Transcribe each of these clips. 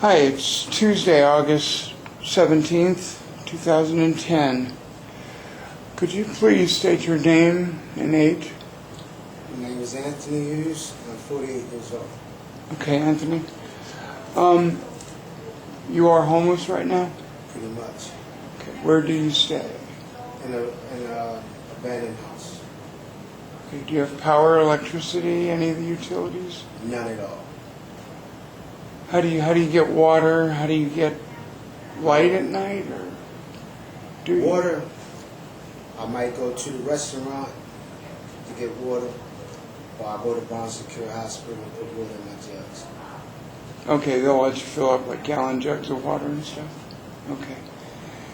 Hi, it's Tuesday, August 17th, 2010. Could you please state your name and age? My name is Anthony Hughes. I'm 48 years old. Okay, Anthony. You are homeless right now? Pretty much. Okay, where do you stay? In a abandoned house. Okay, do you have power, electricity, any of the utilities? None at all. How do you get water? How do you get light at night? Or do you? Water, I might go to the restaurant to get water, or I go to Brown Secure Hospital and put water in my jugs. Okay, they'll let you fill up like gallon jugs of water and stuff. Okay.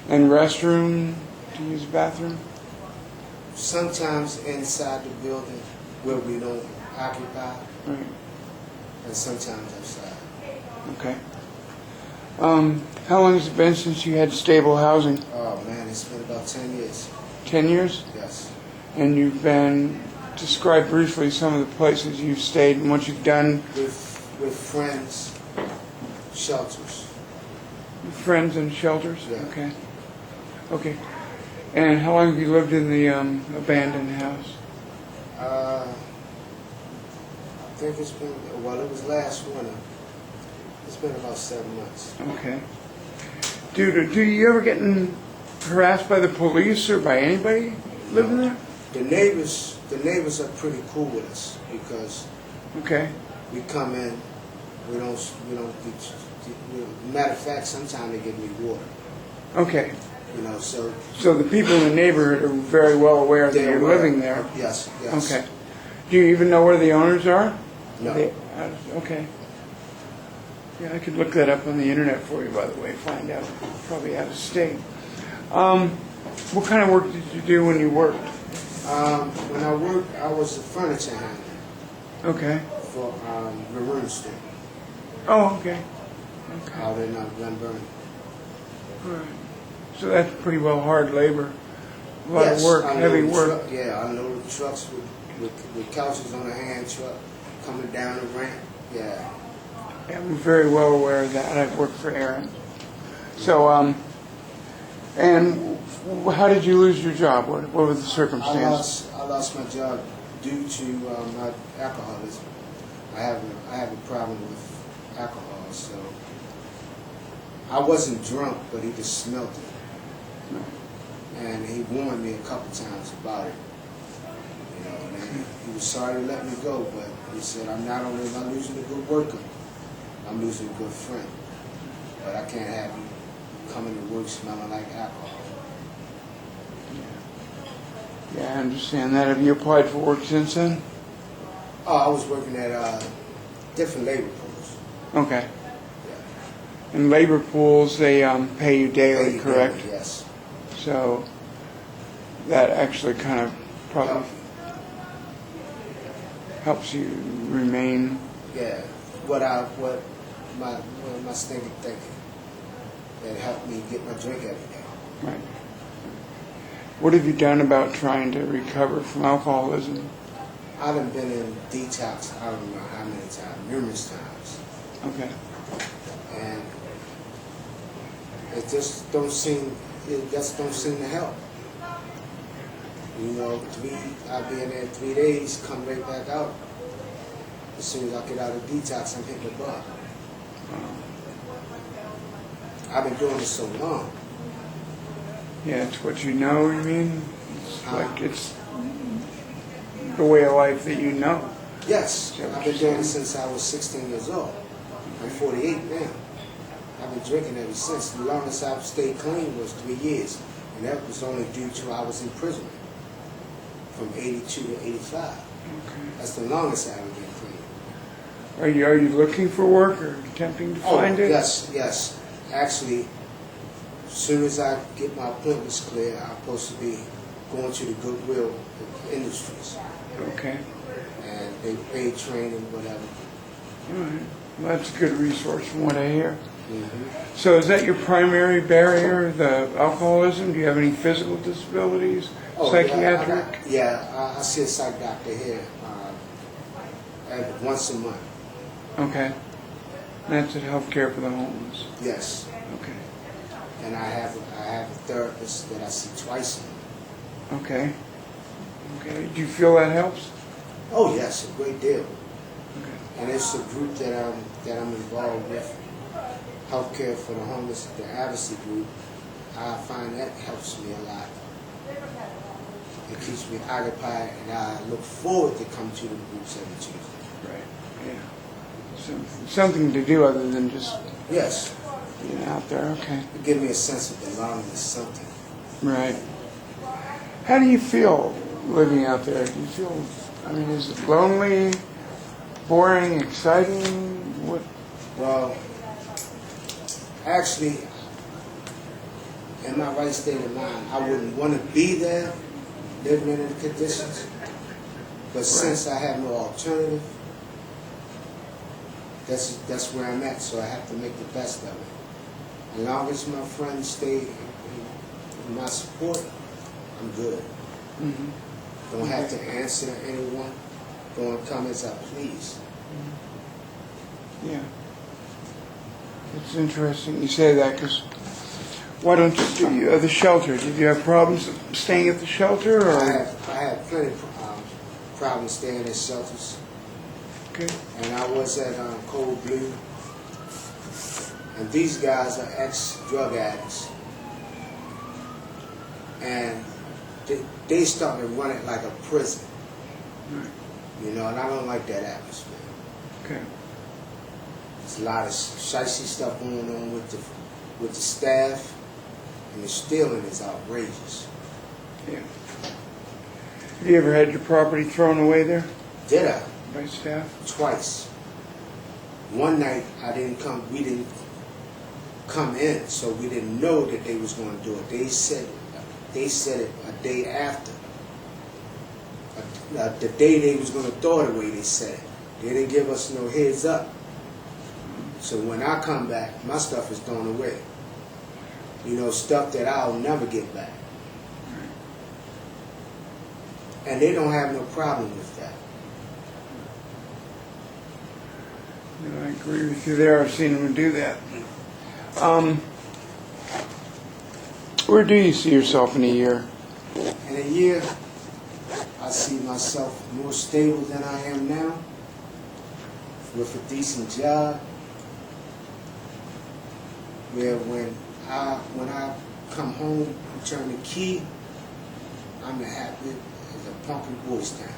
And restroom? Do you use a bathroom? Sometimes inside the building where we don't occupy, Right. and sometimes outside. Okay. How long has it been since you had stable housing? Oh man, it's been about 10 years. 10 years? Yes. And you've been, describe briefly some of the places you've stayed and what you've done. With friends, shelters. Friends and shelters? Yeah. Okay. Okay. And how long have you lived in the abandoned house? I think it's been, well, it was last winter. It's been about 7 months. Okay. Do you ever get harassed by the police or by anybody living there? The neighbors are pretty cool with us because Okay. we come in, matter of fact, sometimes they give me water. Okay. So So the people in the neighborhood are very well aware that you're living there? Yes. Okay. Do you even know where the owners are? No. Okay. Yeah, I could look that up on the internet for you, by the way, find out. Probably out of state. What kind of work did you do when you worked? When I worked, I was a furniture handler Okay. for the room store Oh, okay. Okay. out in Glenburn. All right. So that's pretty well hard labor. A lot Yes, of work, I heavy load work. I load trucks with couches on a hand truck coming down the ramp. Yeah. Yeah, I'm very well aware of that. I've worked for Aaron. So, and how did you lose your job? What were the circumstances? I lost my job due to my alcoholism. I have a problem with alcohol, so I wasn't drunk, but he just smelled it. And he warned me a couple times about it. And he was sorry to let me go, but he said, I'm not only am I losing a good worker, I'm losing a good friend. But I can't have you coming to work smelling like alcohol. Yeah, I understand that. Have you applied for work since then? Oh, I was working at different labor pools. Okay. And labor pools, they pay you daily, correct? Daily, yes. So that actually kind of probably helps you remain. Yeah. What my stinking thinking that helped me get my drink every day. Right. What have you done about trying to recover from alcoholism? I've been in detox, I don't know how many times, numerous times. Okay. And it just don't seem to help. I'll be in there 3 days, come right back out. As soon as I get out of detox, I'm hitting the bar. I've been doing this so long. Yeah, it's what you know, you mean? It's like it's the way of life that you know. Yes, I've been doing it since I was 16 years old. I'm 48 now. I've been drinking ever since. The longest I've stayed clean was 3 years. And that was only due to I was in prison from 82 to 85. Okay. That's the longest I ever been clean. Are you looking for work or attempting to find it? Yes. Actually, as soon as I get my appointments clear, I'm supposed to be going to the Goodwill Industries. Okay. And they pay training, whatever. All right. Well, that's a good resource from what I hear. Mm-hmm. So is that your primary barrier, the alcoholism? Do you have any physical disabilities? Psychiatric? Yeah, I see a psych doctor here once a month. Okay. That's at Healthcare for the Homeless. Yes. Okay. And I have a therapist that I see twice a month. Okay. Okay. Do you feel that helps? Oh yes, a great deal. Okay. And it's a group that I'm involved with, Healthcare for the Homeless, the advocacy group. I find that helps me a lot. It keeps me occupied, and I look forward to come to the groups every Tuesday. Right. Yeah. Something to do other than just Yes, being out there. Okay. it gives me a sense of belonging to something. Right. How do you feel living out there? Do you feel, I mean, is it lonely, boring, exciting? What? Well, actually, in my right state of mind, I wouldn't want to be there, living in the conditions. But since I have no alternative, that's where I'm at. So I have to make the best of it. As long as my friends stay in my support, I'm good. Mm-hmm. Don't have to answer to anyone. Go and come as I please. Yeah. It's interesting you say that, because why don't you do the shelter? Did you have problems staying at the shelter? Or? I had plenty of problems staying in shelters. Okay. And I was at Cold Blue. And these guys are ex-drug addicts. And they started to run it like a prison. Right. You know, and I don't like that atmosphere. Okay. There's a lot of shicey stuff going on with the staff, and the stealing is outrageous. Yeah. Have you ever had your property thrown away there Did I? by staff? Twice. One night we didn't come in, so we didn't know that they was going to do it. They said it a day after. The day they was going to throw it away, they said it. They didn't give us no heads up. So when I come back, my stuff is thrown away. You know, stuff that I'll never get back. And they don't have no problem with that. No, I agree with you there. I've seen them do that. Where do you see yourself in a year? In a year, I see myself more stable than I am now, with a decent job, where when I come home and turn the key, I'm as happy as a pumpkin boy's town.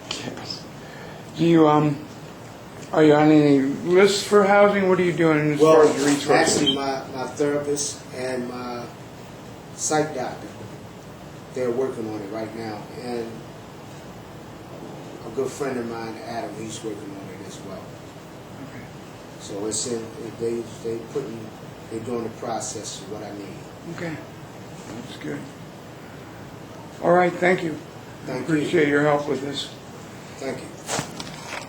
Yes. Do you are you on any lists for housing? What are you doing as far as resources? Actually, my therapist and my psych doctor, they're working on it right now, and a good friend of mine, Adam, he's working on it as well. Okay. So it's they're doing the process of what I need. Okay. That's good. All right. Thank you. Thank you. Appreciate your help with this. Thank you.